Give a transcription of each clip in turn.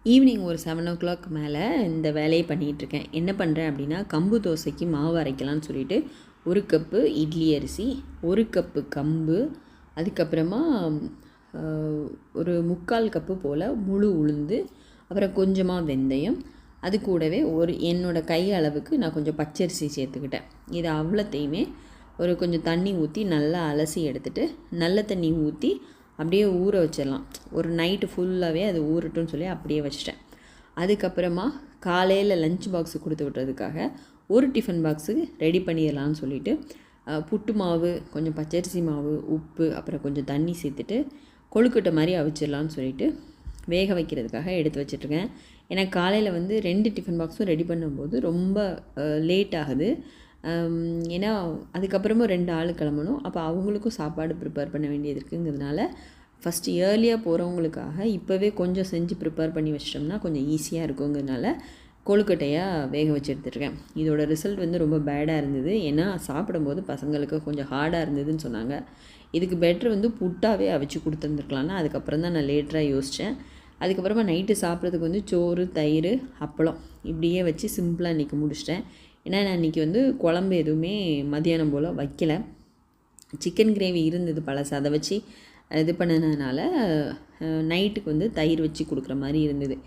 Evening ஒரு 7 o'clock மேலே இந்த வேலையை பண்ணிகிட்ருக்கேன். என்ன பண்ணுறேன் அப்படின்னா, கம்பு தோசைக்கு மாவு அரைக்கலாம்னு சொல்லிவிட்டு 1 கப்பு இட்லி அரிசி, 1 கப்பு கம்பு, அதுக்கப்புறமா ஒரு 3/4 கப்பு போல் முழு உளுந்து, அப்புறம் கொஞ்சமாக வெந்தயம், அது கூடவே என்னோடய கை அளவுக்கு நான் கொஞ்சம் பச்சரிசி சேர்த்துக்கிட்டேன். இது அவ்வளோத்தையுமே கொஞ்சம் தண்ணி ஊற்றி நல்லா அலசி எடுத்துகிட்டு, நல்ல தண்ணி ஊற்றி அப்படியே ஊற வச்சிடலாம். ஒரு நைட்டு ஃபுல்லாகவே அது ஊறட்டும்னு சொல்லி அப்படியே வச்சிட்டேன். அதுக்கப்புறமா காலையில் லஞ்ச் பாக்ஸு கொடுத்து விட்டுறதுக்காக ஒரு டிஃபன் பாக்ஸு ரெடி பண்ணிடலான்னு சொல்லிவிட்டு புட்டு மாவு, கொஞ்சம் பச்சரிசி மாவு, உப்பு, அப்புறம் கொஞ்சம் தண்ணி சேர்த்துட்டு கொழுக்கட்டை மாதிரி அவிச்சிடலான்னு சொல்லிவிட்டு வேக வைக்கிறதுக்காக எடுத்து வச்சிட்ருக்கேன். ஏன்னா காலையில் 2 டிஃபன் பாக்ஸும் ரெடி பண்ணும்போது ரொம்ப லேட் ஆகுது. ஏன்னா அதுக்கப்புறமா 2 ஆள் கிளம்பணும். அப்போ அவங்களுக்கும் சாப்பாடு ப்ரிப்பேர் பண்ண வேண்டியது இருக்குங்கிறதுனால ஃபஸ்ட்டு ஏர்லியாக போகிறவங்களுக்காக இப்போவே கொஞ்சம் செஞ்சு ப்ரிப்பேர் பண்ணி வச்சிட்டோம்னா கொஞ்சம் ஈஸியாக இருக்குங்கிறதுனால கொழுக்கட்டையாக வேக வச்சு எடுத்துகிட்ருக்கேன். இதோட ரிசல்ட் ரொம்ப பேடாக இருந்தது. ஏன்னா சாப்பிடும்போது பசங்களுக்கு கொஞ்சம் ஹார்டாக இருந்ததுன்னு சொன்னாங்க. இதுக்கு பெட்ரு புட்டாகவே அவிச்சு கொடுத்துருந்துருக்கலாம்னா அதுக்கப்புறம் தான் நான் லேட்டராக யோசித்தேன். அதுக்கப்புறமா நைட்டு சாப்பிட்றதுக்கு சோறு, தயிர், அப்பளம் இப்படியே வச்சு சிம்பிளாக இன்றைக்கி முடிச்சிட்டேன். ஏன்னா நான் இன்றைக்கி குழம்பு எதுவுமே மதியானம் போல் வைக்கலை. சிக்கன் கிரேவி இருந்தது பழசு, அதை வச்சு இது பண்ணதுனால நைட்டுக்கு தயிர் வச்சு கொடுக்குற மாதிரி இருந்தது.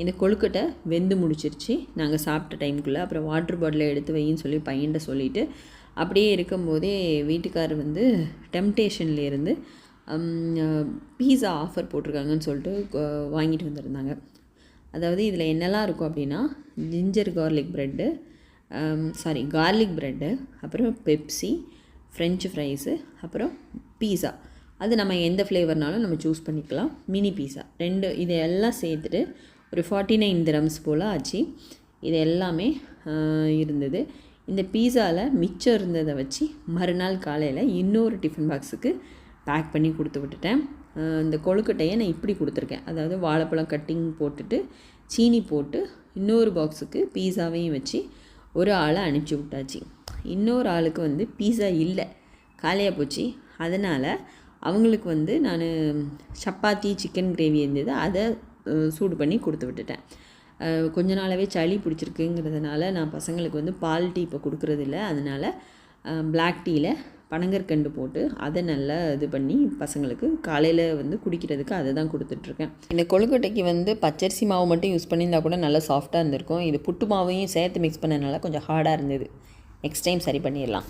இந்த கொழுக்கட்டை வெந்து முடிச்சிருச்சு நாங்கள் சாப்பிட்ட டைமுக்குள்ளே. அப்புறம் வாட்டர் பாட்டிலை எடுத்து வையின்னு சொல்லி பையன்கிட்ட சொல்லிவிட்டு அப்படியே இருக்கும்போதே வீட்டுக்காரர் டெம்டேஷன்லேருந்து பீஸா ஆஃபர் போட்டிருக்காங்கன்னு சொல்லிட்டு வாங்கிட்டு வந்திருந்தாங்க. அதாவது இதில் என்னெல்லாம் இருக்கும் அப்படின்னா, ஜிஞ்சர் கார்லிக் ப்ரெட்டு, அப்புறம் பெப்சி, ஃப்ரெஞ்சு ஃப்ரைஸு, அப்புறம் பீஸா. அது நம்ம எந்த ஃப்ளேவர்னாலும் நம்ம சூஸ் பண்ணிக்கலாம். மினி பீஸா 2 இதையெல்லாம் சேர்த்துட்டு ஒரு 49 dirhams போல் ஆச்சு. இது எல்லாமே இருந்தது. இந்த பீஸாவில் மிச்சம் இருந்ததை வச்சு மறுநாள் காலையில் இன்னொரு டிஃபன் பாக்ஸுக்கு பேக் பண்ணி கொடுத்து விட்டுட்டேன். இந்த கொழுக்கட்டையை நான் இப்படி கொடுத்துருக்கேன். அதாவது வாழைப்பழம் கட்டிங் போட்டுட்டு சீனி போட்டு இன்னொரு பாக்ஸுக்கு பீஸாவையும் வச்சு ஒரு ஆளை அனுப்பிச்சி விட்டாச்சு. இன்னொரு ஆளுக்கு பீஸா இல்லை, காலியாக போச்சு. அதனால் அவங்களுக்கு நான் சப்பாத்தி, சிக்கன் கிரேவி இருந்தது, அதை சூடு பண்ணி கொடுத்து விட்டுட்டேன். கொஞ்ச நாளாகவே சளி பிடிச்சிருக்குங்கிறதுனால நான் பசங்களுக்கு பால் டீ இப்போ கொடுக்குறதில்ல. அதனால் பிளாக் டீயில் பனங்கற்கண்டு போட்டு அதை நல்லா இது பண்ணி பசங்களுக்கு காலையில் குடிக்கிறதுக்கு அதை தான் கொடுத்துட்ருக்கேன். இந்த கொழுக்கட்டைக்கு பச்சரிசி மாவு மட்டும் யூஸ் பண்ணியிருந்தால் கூட நல்லா சாஃப்டாக இருந்திருக்கும். இது புட்டு மாவையும் சேர்த்து மிக்ஸ் பண்ணதுனால கொஞ்சம் ஹார்டாக இருந்தது. நெக்ஸ்ட் டைம் சரி பண்ணிடலாம்.